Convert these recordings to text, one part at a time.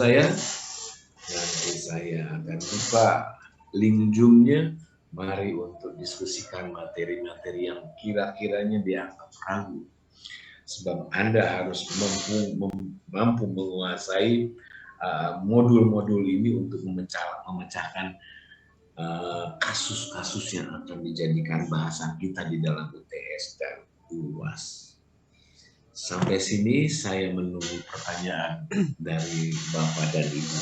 saya nanti saya akan buka link Zoom-nya. Mari untuk diskusikan materi-materi yang kira-kiranya dianggap ragu. Sebab Anda harus mampu menguasai modul-modul ini untuk memecahkan kasus-kasus yang akan dijadikan bahasan kita di dalam UTS dan UAS. Sampai sini saya menunggu pertanyaan dari Bapak dan Ibu.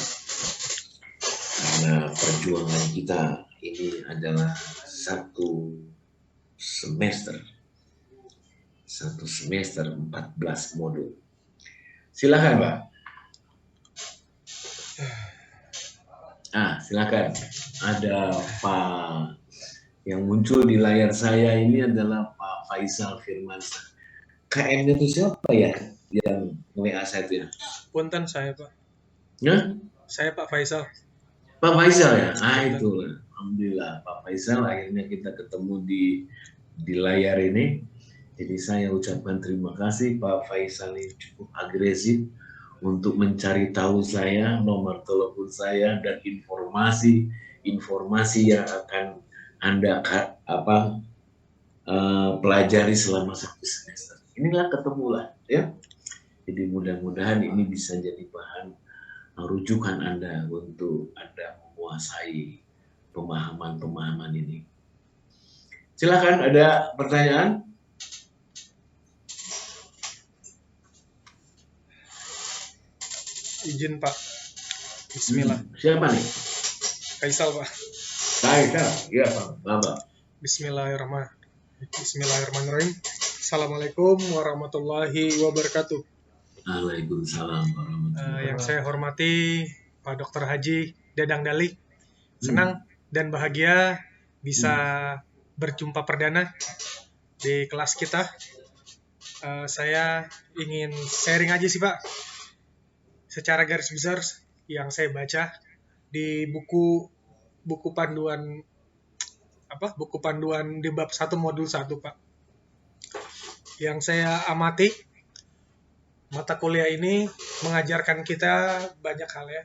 Karena perjuangan kita ini adalah satu semester 14 modul. Silakan, Pak. Silakan. Ada Pak yang muncul di layar saya ini adalah Pak Faisal Firmansyah. KM-nya itu siapa ya yang WA saya itu ya? Punten saya, Pak. Ya? Saya Pak Faisal. Pak Faisal ya? Itu. Alhamdulillah Pak Faisal akhirnya kita ketemu di layar ini. Jadi saya ucapkan terima kasih Pak Faisal ini cukup agresif untuk mencari tahu saya, nomor telepon saya dan informasi yang akan Anda pelajari selama satu semester. Inilah ketemulah ya. Jadi mudah-mudahan ini bisa jadi bahan rujukan Anda untuk Anda menguasai pemahaman ini. Silakan, ada pertanyaan? Izin, Pak. Bismillah. Siapa nih? Faisal, Pak. Faisal, iya Pak. Bapak. Bismillahirrahmanirrahim. Assalamualaikum warahmatullahi wabarakatuh. Waalaikumsalam warahmatullahi wabarakatuh. Yang saya hormati Pak Dr. Haji Dadang Dali. Senang dan bahagia bisa berjumpa perdana di kelas kita. Saya ingin sharing aja sih, Pak. Secara garis besar yang saya baca di buku panduan di bab 1 modul 1, Pak. Yang saya amati, mata kuliah ini mengajarkan kita banyak hal ya.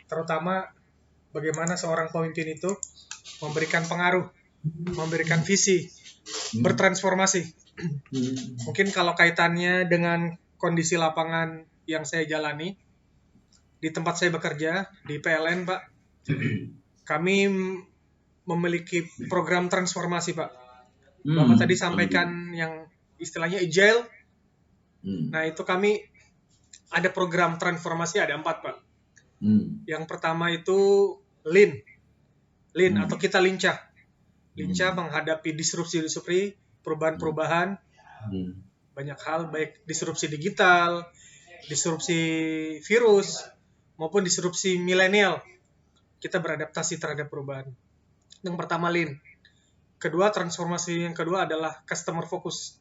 Terutama bagaimana seorang pemimpin itu memberikan pengaruh, memberikan visi, bertransformasi. Mungkin kalau kaitannya dengan kondisi lapangan yang saya jalani, di tempat saya bekerja, di PLN, Pak, kami memiliki program transformasi, Pak. Bapak tadi sampaikan yang istilahnya agile. Nah, itu kami ada program transformasi, ada 4, Pak. Yang pertama itu lean atau kita lincah menghadapi disrupsi, perubahan-perubahan, banyak hal, baik disrupsi digital, disrupsi virus, maupun disrupsi milenial. Kita beradaptasi terhadap perubahan. Yang pertama lean. Kedua, transformasi yang kedua adalah customer focus.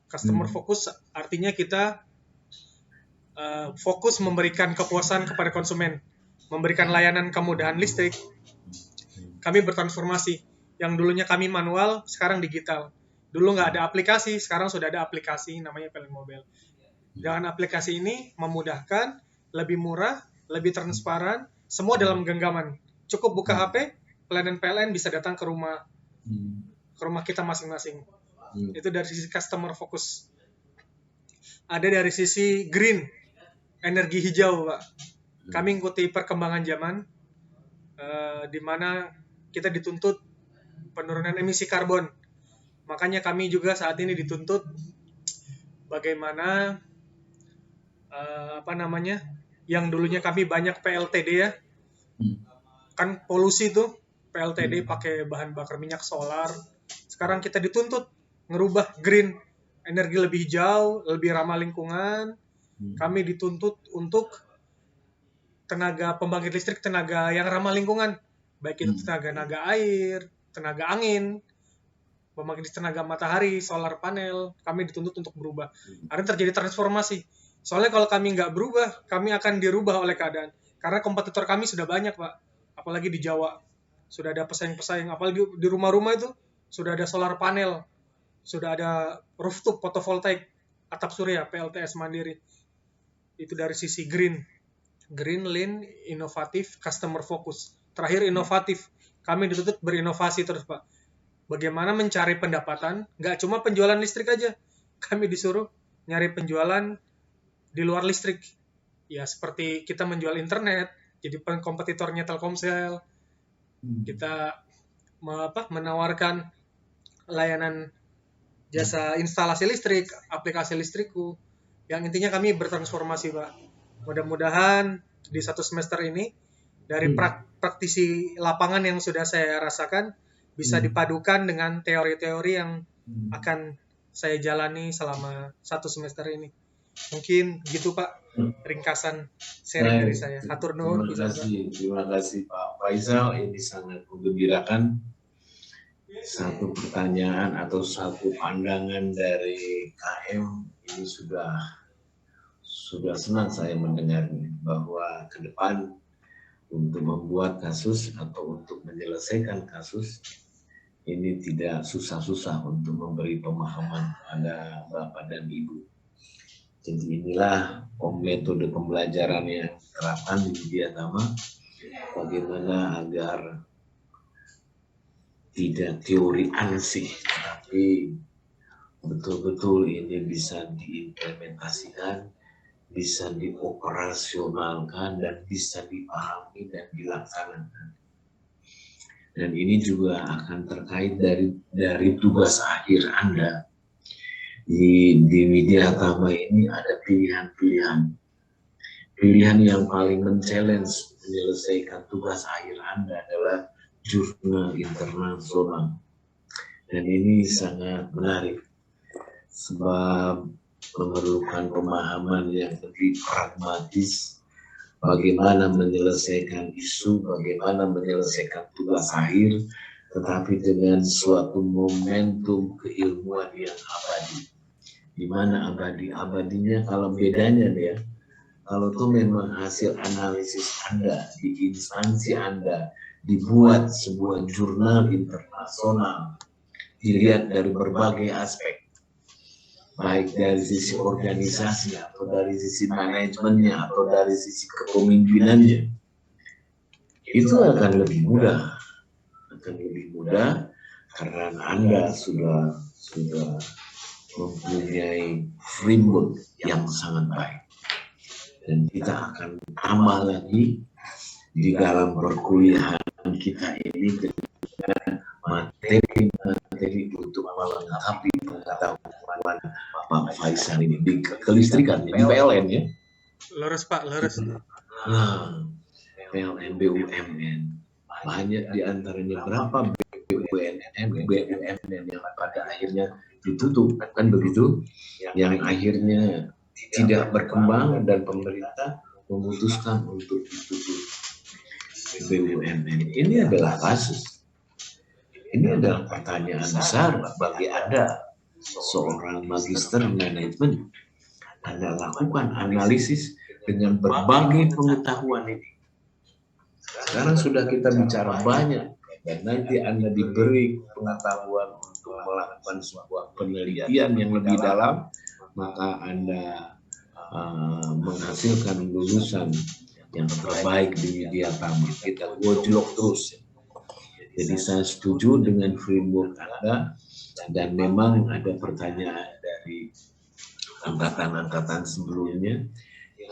Customer focus artinya kita fokus memberikan kepuasan kepada konsumen, memberikan layanan kemudahan listrik. Kami bertransformasi. Yang dulunya kami manual, sekarang digital. Dulu nggak ada aplikasi, sekarang sudah ada aplikasi namanya PLN Mobile. Dengan aplikasi ini memudahkan, lebih murah, lebih transparan, semua dalam genggaman. Cukup buka HP, pelayanan PLN bisa datang ke rumah kita masing-masing. Itu dari sisi customer focus. Ada dari sisi green, energi hijau, Pak. Kami ikuti perkembangan zaman, di mana kita dituntut penurunan emisi karbon. Makanya kami juga saat ini dituntut bagaimana yang dulunya kami banyak PLTD ya, kan polusi tuh PLTD pakai bahan bakar minyak solar. Sekarang kita dituntut ngerubah green, energi lebih hijau, lebih ramah lingkungan. Kami dituntut untuk tenaga pembangkit listrik, tenaga yang ramah lingkungan, baik itu tenaga air, tenaga angin, pembangkit tenaga matahari, solar panel. Kami dituntut untuk berubah. Ada terjadi transformasi. Soalnya kalau kami nggak berubah, kami akan dirubah oleh keadaan. Karena kompetitor kami sudah banyak, Pak. Apalagi di Jawa. Sudah ada pesaing-pesaing. Apalagi di rumah-rumah itu sudah ada solar panel. Sudah ada rooftop fotovoltaik, atap surya, PLTS mandiri. Itu dari sisi green. Green, lean, inovatif, customer focus. Terakhir inovatif. Kami dituntut berinovasi terus, Pak. Bagaimana mencari pendapatan, nggak cuma penjualan listrik aja. Kami disuruh nyari penjualan di luar listrik. Ya, seperti kita menjual internet, jadi kompetitornya Telkomsel. Kita menawarkan layanan jasa instalasi listrik, aplikasi listrikku. Yang intinya kami bertransformasi, Pak. Mudah-mudahan di 1 semester ini dari praktisi lapangan yang sudah saya rasakan bisa dipadukan dengan teori-teori yang akan saya jalani selama 1 semester ini. Mungkin gitu, Pak, ringkasan sharing dari saya. Hatur nuhun. Terima kasih Pak Faisal, ini sangat menggembirakan. Satu pertanyaan atau satu pandangan dari KM ini sudah senang saya mendengarnya, bahwa ke depan untuk membuat kasus atau untuk menyelesaikan kasus ini tidak susah-susah untuk memberi pemahaman pada Bapak dan Ibu. Jadi inilah metode pembelajaran yang diterapkan di Widyatama, bagaimana agar tidak teori ansih, tapi betul-betul ini bisa diimplementasikan, bisa dioperasionalkan, dan bisa dipahami dan dilaksanakan. Dan ini juga akan terkait dari tugas akhir Anda. Di Widyatama ini ada pilihan-pilihan. Pilihan yang paling men-challenge menyelesaikan tugas akhir Anda adalah jurnal internasional. Dan ini sangat menarik, sebab memerlukan pemahaman yang lebih pragmatis, bagaimana menyelesaikan isu, bagaimana menyelesaikan tugas akhir, tetapi dengan suatu momentum keilmuan yang abadi. Di mana abadinya, kalau bedanya ya, kalau itu memang hasil analisis Anda di instansi Anda dibuat sebuah jurnal internasional, dilihat dari berbagai aspek, baik dari sisi organisasi atau dari sisi manajemennya atau dari sisi kepemimpinannya, itu akan lebih mudah, karena Anda sudah mempunyai framework yang sangat baik. Dan kita akan tambah lagi di dalam perkuliahan kita ini dengan materi untuk melengkapi pengetahuan Pak Faisal ini di kelistrikan, di PLN ya. Lurus Pak, lurus. PLN, BUMN, banyak diantaranya berapa BUMN yang pada akhirnya ditutup, kan begitu, yang akhirnya tidak berkembang dan pemerintah memutuskan untuk ditutup BUMN. Ini adalah kasus. Ini adalah pertanyaan besar bagi Anda, seorang magister manajemen. Anda lakukan analisis dengan berbagai pengetahuan ini. Sekarang sudah kita bicara banyak, dan nanti Anda diberi pengetahuan untuk melakukan sebuah penelitian yang lebih dalam, maka Anda menghasilkan lulusan yang terbaik di Widyatama. Kita gojlok terus. Jadi saya setuju dengan framework Anda, dan memang ada pertanyaan dari angkatan-angkatan sebelumnya,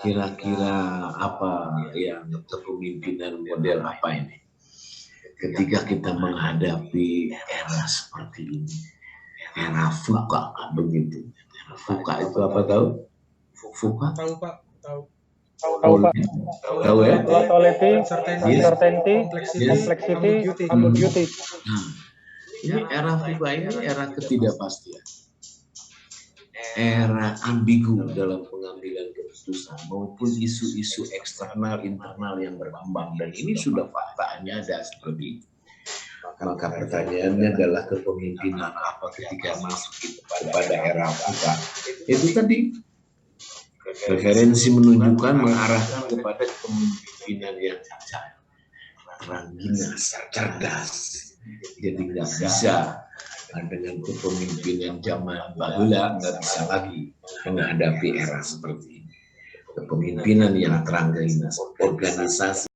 kira-kira apa yang kepemimpinan model apa ini? Ketika kita menghadapi era seperti ini, era VUCA begitu. VUCA itu apa tahu? VUCA? Tahu Pak, tahu. Tahu ya? Volatility, uncertainty, complexity, ambiguity. Ini era VUCA ini era ketidakpastian, era ambigu dalam pengambilan keputusan maupun isu-isu eksternal internal yang berkembang, dan ini sudah faktanya ada seperti itu. Maka pertanyaannya adalah kepemimpinan apa ketika masuk kepada era VUCA. Itu tadi referensi menunjukkan mengarahkan kepada kepemimpinan yang terangginas, cerdas. Jadi nggak bisa dengan kepemimpinan zaman bahula, nggak bisa lagi menghadapi era seperti ini. kepemimpinan yang terangga organisasi